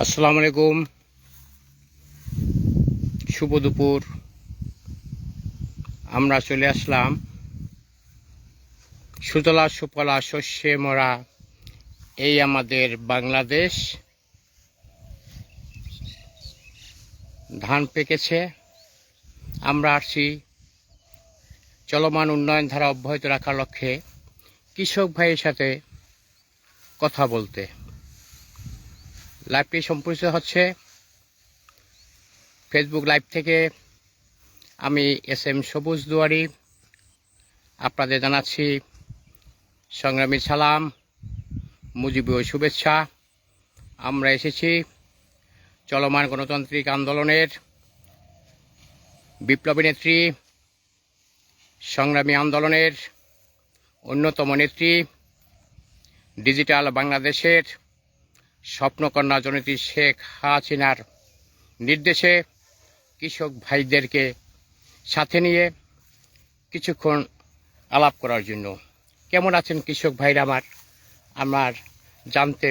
আসসালামু আলাইকুম, শুভ দুপুর। আমরা চলে আসলাম সুজলা সুফলা শস্যে মরা এই আমাদের বাংলাদেশ। ধান পেকেছে, আমরা আসছি চলমান উন্নয়ন ধারা অব্যাহত রাখার লক্ষ্যে কৃষক ভাইয়ের সাথে কথা বলতে। লাইভটি সম্প্রচারিত হচ্ছে ফেসবুক লাইভ থেকে। আমি SM সবুজ দুয়ারি আপনাদের জানাচ্ছি সংগ্রামী সালাম, মুজিবীয় শুভেচ্ছা। আমরা এসেছি চলমান গণতান্ত্রিক আন্দোলনের বিপ্লবী নেত্রী, সংগ্রামী আন্দোলনের অন্যতম নেত্রী, ডিজিটাল বাংলাদেশের স্বপ্নকন্যা জননেত্রী শেখ হাসিনার নির্দেশে কৃষক ভাইদেরকে সাথে নিয়ে কিছুক্ষণ আলাপ করার জন্য। কেমন আছেন কৃষক ভাইরা আমার জানতে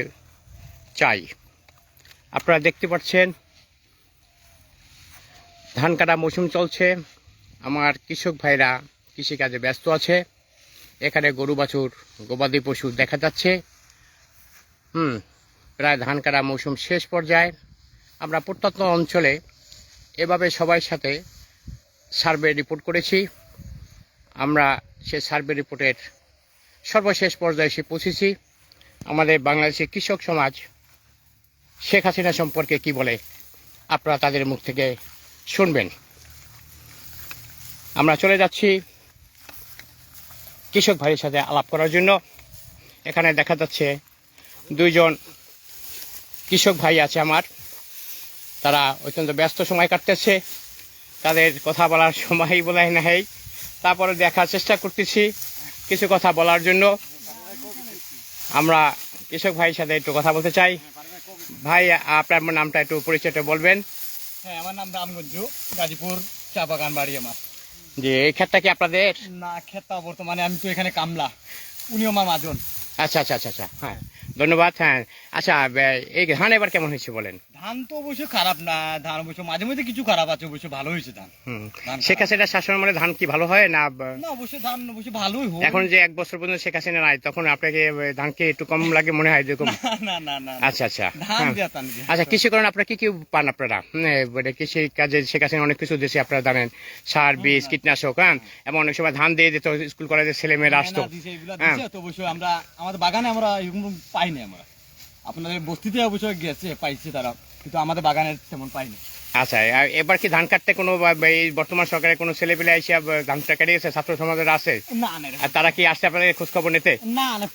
চাই। আপনারা দেখতে পাচ্ছেন ধান কাটা মৌসুম চলছে, আমার কৃষক ভাইরা কৃষিকাজে ব্যস্ত আছে। এখানে গরু বাছুর গবাদি পশু দেখা যাচ্ছে। প্রায় ধান কাটা মৌসুম শেষ পর্যায়ে। আমরা প্রত্যন্ত অঞ্চলে এভাবে সবার সাথে সার্ভে রিপোর্ট করেছি। আমরা সে সার্ভে রিপোর্টের সর্বশেষ পর্যায়ে এসে পৌঁছেছি। আমাদের বাংলাদেশের কৃষক সমাজ শেখ হাসিনা সম্পর্কে কি বলে আপনারা তাদের মুখ থেকে শুনবেন। আমরা চলে যাচ্ছি কৃষক ভাইয়ের সাথে আলাপ করার জন্য। এখানে দেখা যাচ্ছে দুইজন কৃষক ভাই আছে আমার, তারা অত্যন্ত ব্যস্ত সময় কাটতেছে, তাদের কথা বলার সময়ই বলাই নাই। তারপরে দেখার চেষ্টা করতেছি কিছু কথা বলার জন্য। আমরা কৃষক ভাইয়ের সাথে একটু কথা বলতে চাই। ভাই, আপনার নামটা একটু পরিচয়টা বলবেন। হ্যাঁ, আমার নাম রামগঞ্জু, গাজীপুর চা বাগান বাড়ি আমার। যে এই ক্ষেতটা কি আপনাদের? না, ক্ষেতটা বর্তমানে আমি তো এখানে কামলা, উনি আমার মাজন। আচ্ছা আচ্ছা আচ্ছা আচ্ছা, হ্যাঁ, ধন্যবাদ। হ্যাঁ, আচ্ছা, এই ধান এবার কেমন হয়েছে বলেন? ধান তো অবশ্য খারাপ না, ধান অবশ্য মাঝে মধ্যে কিছু খারাপ আছে, অবশ্য ভালো হয়েছে ধান। শেখ হাসিনা শাসন মানে ধান কি ভালো হয় না? না, অবশ্য ধান অবশ্য ভালোই হয়। এখন যে 1 বছর পর্যন্ত শেখ হাসিনা নাই, তখন আপনাকে ধানকে একটু কম লাগে মনে হয় এরকম? না না না, আচ্ছা আচ্ছা, ধান দিয়া ধান। আচ্ছা, কৃষি করেন আপনারা কি কি পান? আপনারা কৃষি কাজে শেখ হাসিনা অনেক কিছু দেশে আপনারা জানেন, সার, বীজ, কীটনাশক, এবং অনেক সময় ধান দিয়ে দিত, স্কুল কলেজের ছেলে মেয়েরা আসতো। অবশ্যই আমরা আমাদের বাগানে আমরা এরকম পাইনি। আমরা আপনাদের বস্তিতে অবশ্যই গেছে, পাইছে তারা, কিন্তু আমাদের বাগানে তেমন পাইনি। আচ্ছা, এবার কি ধান কাটতে কোনো এই বর্তমান সরকারের কোনো ছেলে পেলে এসে ধানটা কেটে গেছে? ছাত্র সমাজের আছে, আর তারা কি আসছে আপনাদের খোঁজ খবর নিতে?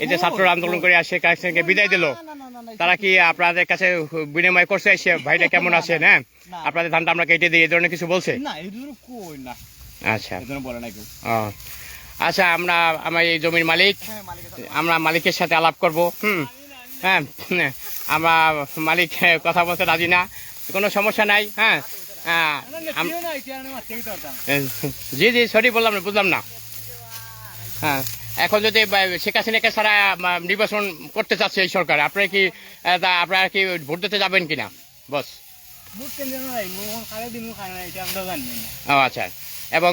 এই যে ছাত্র আন্দোলন করে আসে কাছে বিদায় দিল, তারা কি আপনাদের কাছে বিনিময় করছে এসে ভাইটা কেমন আছেন, হ্যাঁ আপনাদের ধানটা আমরা কেটে দিই, এই ধরনের কিছু বলছে? আচ্ছা আচ্ছা, আমার এই জমির মালিক, আমরা মালিকের সাথে আলাপ করব। হ্যাঁ, আমরা মালিক কথা বলতে রাজি না, কোনো সমস্যা নাই। হ্যাঁ, জি জি, সরি বললাম না, বুঝলাম না। হ্যাঁ, এখন যদি শেখ হাসিনাকে ছাড়া নির্বাচন করতে চাচ্ছে এই সরকার, আপনারা কি ভোট দিতে যাবেন কিনা? বস, ও আচ্ছা। এবং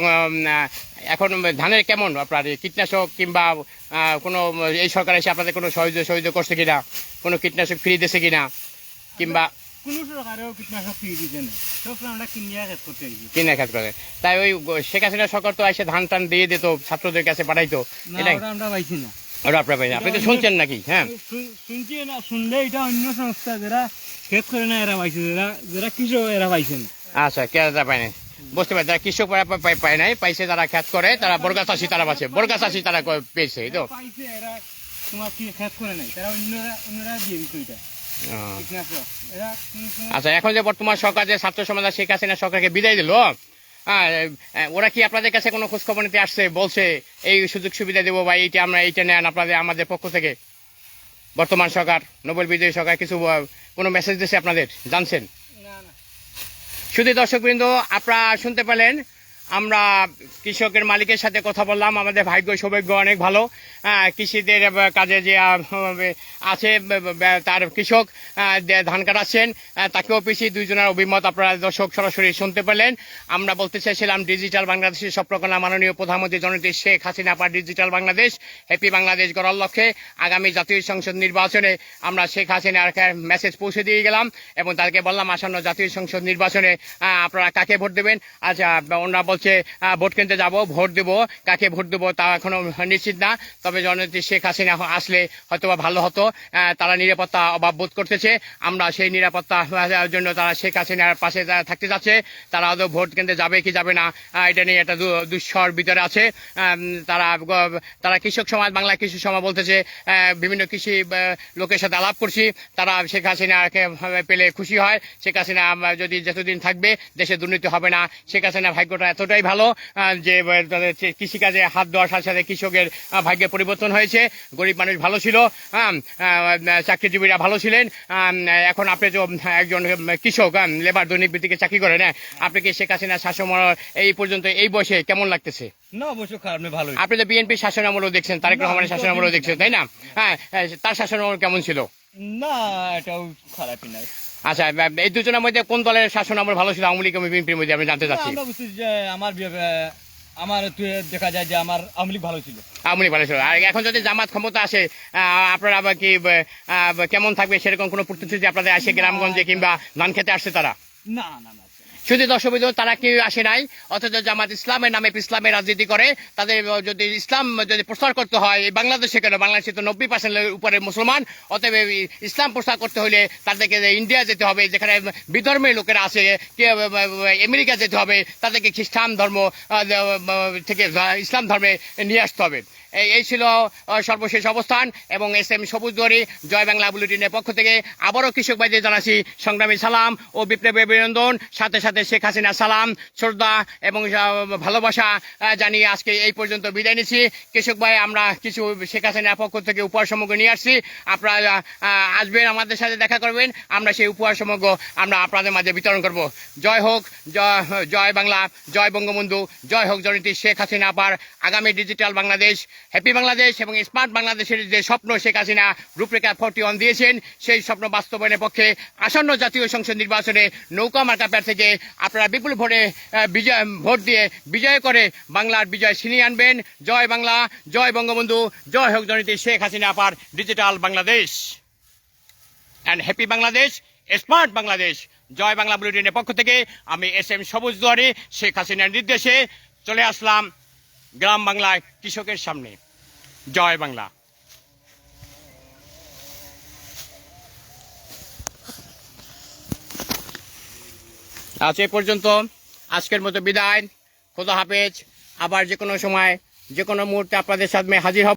এখন ধানের কেমন আপনার কীটনাশক কিংবা কোনো এই সরকার এসে আপনাদের কোনো সহযোগিতা করছে কিনা, কোনো কীটনাশক ফ্রি দিয়েছে কিনা, কিংবা কিনে খেত করে? তাই ওই শেখ হাসিনা সরকার তো এসে ধান টান দিয়ে দিত, ছাত্রদের কাছে পাঠাইতো, ওটা আপনারা পাই না? আপনি তো শুনছেন নাকি? হ্যাঁ, শুনছি না, শুনলে এটা অন্য সংস্থা যারা খেত করে না এরা পাইছে, যারা কৃষক এরা পাইছে না। আচ্ছা, কেরা পায় না বুঝতে পারি, যারা কৃষক পায় নাই, পাইছে যারা খেত করে, তারা বর্গা চাষি তারা পাচ্ছে, বর্গা চাষি তারা পেয়েছে। তো তোমার কি খেত করে নাই, তারা অন্যরা দিয়ে দিত এটা। আচ্ছা, এখন যে বর্তমান সরকার যে ছাত্র সমাজ শেখ হাসিনা সরকারকে বিদায় দিল, ওরা কি আপনাদের কাছে কোনো খোঁজ খবর নিতে আসছে, বলছে এই সুযোগ সুবিধা দেবো বা এইটা আমরা এইটা নেন আমাদের পক্ষ থেকে? বর্তমান সরকার, নোবেল বিজয়ী সরকার কিছু কোনো মেসেজ দিয়েছে আপনাদের, জানছেন? শুধু দর্শকবৃন্দ, আপনারা শুনতে পেলেন আমরা কৃষকের মালিকের সাথে কথা বললাম। আমাদের ভাগ্য সৌভাগ্য অনেক ভালো। কৃষিদের কাজে যে আছে তার কৃষক ধান কাটাচ্ছেন, তাকেও পিছিয়ে দুইজনের অভিমত আপনারা দর্শক সরাসরি শুনতে পেলেন। আমরা বলতে চাইছিলাম ডিজিটাল বাংলাদেশের স্বপ্নকন্যা মাননীয় প্রধানমন্ত্রী জননেত্রী শেখ হাসিনা আপার ডিজিটাল বাংলাদেশ, হ্যাপি বাংলাদেশ গড়ার লক্ষ্যে আগামী জাতীয় সংসদ নির্বাচনে আমরা শেখ হাসিনার মেসেজ পৌঁছে দিয়ে গেলাম এবং তাদেরকে বললাম আসন্ন জাতীয় সংসদ নির্বাচনে আপনারা কাকে ভোট দেবেন। আচ্ছা, ওনারা বলছে ভোট কেন্দ্রে যাব, ভোট দেব, কাকে ভোট দেবো তা এখনো নিশ্চিত না। তবে জননেত্রী শেখ হাসিনা আসলে হয়তোবা ভালো হতো। তারা নিরাপত্তা অভাব বোধ করতেছে, আমরা সেই নিরাপত্তা জন্য তারা শেখ হাসিনার পাশে থাকতে যাচ্ছে। তারা আদৌ ভোট কেন্দ্রে যাবে কি যাবে না এটা নিয়ে একটা দুঃসর ভিতরে আছে। তারা কৃষক সমাজ, বাংলা কৃষক সমাজ বলতেছে বিভিন্ন কৃষি লোকের সাথে আলাপ করছি, তারা শেখ হাসিনাকে পেলে খুশি হয়। শেখ হাসিনা যদি যতদিন থাকবে দেশে দুর্নীতি হবে না। শেখ হাসিনার ভাগ্যটা এতটাই ভালো যে কৃষিকাজে হাত দেওয়ার সাথে সাথে কৃষকের ভাগ্যে পরিবর্তন হয়েছে। গরিব মানুষ ভালো ছিল, চাকরিজীবীরা ভালো ছিলেন। এখন আপনি যে একজন কৃষক লেবার দৈনিক ভিত্তিকে চাকরি করেন, আপনি কি শেখ হাসিনার শাসন এই পর্যন্ত এই বয়সে কেমন লাগতেছে? না, অবশ্যই খারাপ নয়, ভালো। আপনি তো বিএনপির শাসন আমলও দেখছেন, তারেক রহমানের শাসন আমলও দেখছেন, তাই না? হ্যাঁ, তার শাসন আমল কেমন ছিল? না, এটাও খারাপই নয়। আচ্ছা, এই দুজনের মধ্যে কোন দলের শাসন আমল ভালো ছিল, আওয়ামী লীগ এবং বিএনপির মধ্যে, আমি জানতে চাচ্ছি। আমরা বুঝছি যে আমার দেখা যায় যে আমার আওয়ামী লীগ ভালো ছিল। আওয়ামী লীগ ভালো ছিল। আর এখন যদি জামাত ক্ষমতা আসে, আপনারা আবার কি কেমন থাকবে সেরকম কোনো প্রতিশ্রুতি আপনাদের আসে গ্রামগঞ্জে কিংবা ধান খেতে আসছে তারা? না না না, শুধু দর্শক তারা কেউ আসে নাই, অথচ জামাত ইসলামের নামে ইসলামের রাজনীতি করে। তাদের যদি ইসলাম যদি প্রচার করতে হয় এই বাংলাদেশে, কেন বাংলাদেশে তো 90% উপরে মুসলমান, অতএব ইসলাম প্রচার করতে হলে তাদেরকে ইন্ডিয়া যেতে হবে, যেখানে বিধর্মের লোকেরা আছে, আমেরিকা যেতে হবে, তাদেরকে খ্রিস্টান ধর্ম থেকে ইসলাম ধর্মে নিয়ে আসতে হবে। এই ছিল সর্বশেষ অবস্থান। এবং SM সবুজ দুয়ারি জয় বাংলা বুলেটিনের পক্ষ থেকে আবারও কৃষক ভাইদের জানাচ্ছি সংগ্রামী সালাম ও বিপ্লবী অভিনন্দন, সাথে সাথে শেখ হাসিনা সালাম, শ্রদ্ধা এবং ভালোবাসা জানিয়ে আজকে এই পর্যন্ত বিদায় নিচ্ছি। কৃষক ভাই, আমরা কিছু শেখ হাসিনার পক্ষ থেকে উপহার সামগ্রী নিয়ে আসছি, আপনারা আসবেন, আমাদের সাথে দেখা করবেন, আমরা সেই উপহার সামগ্রী আমরা আপনাদের মাঝে বিতরণ করব। জয় হোক, জয় বাংলা, জয় বঙ্গবন্ধু, জয় হোক জননেত্রী শেখ হাসিনা আপার আগামী ডিজিটাল বাংলাদেশ, হ্যাপি বাংলাদেশ এবং স্মার্ট বাংলাদেশের যে স্বপ্ন শেখ হাসিনা রূপরেখা 41 দিয়েছেন, সেই স্বপ্ন বাস্তবায়নের পক্ষে আসন্ন জাতীয় সংসদ নির্বাচনে নৌকা মার্কা প্যাড থেকে আপনারা বিপুল ভোটে ভোট দিয়ে বিজয় করে বাংলার বিজয় ছিনিয়ে আনবেন। জয় বাংলা, জয় বঙ্গবন্ধু, জয় হোক জননেত্রী শেখ হাসিনা আপার digital Bangladesh and happy Bangladesh, smart Bangladesh. জয় বাংলা বুলেটিনের পক্ষ থেকে আমি SM সবুজ দুয়ারি শেখ হাসিনার নির্দেশে চলে আসলাম গ্রাম বাংলায় কৃষকের সামনে। জয় বাংলা। আজ এ পর্যন্ত, আজকের মতো বিদায়, খোদা হাফেজ। আবার যে কোনো সময় যে কোনো মুহূর্তে আপনাদের সামনে হাজির হব।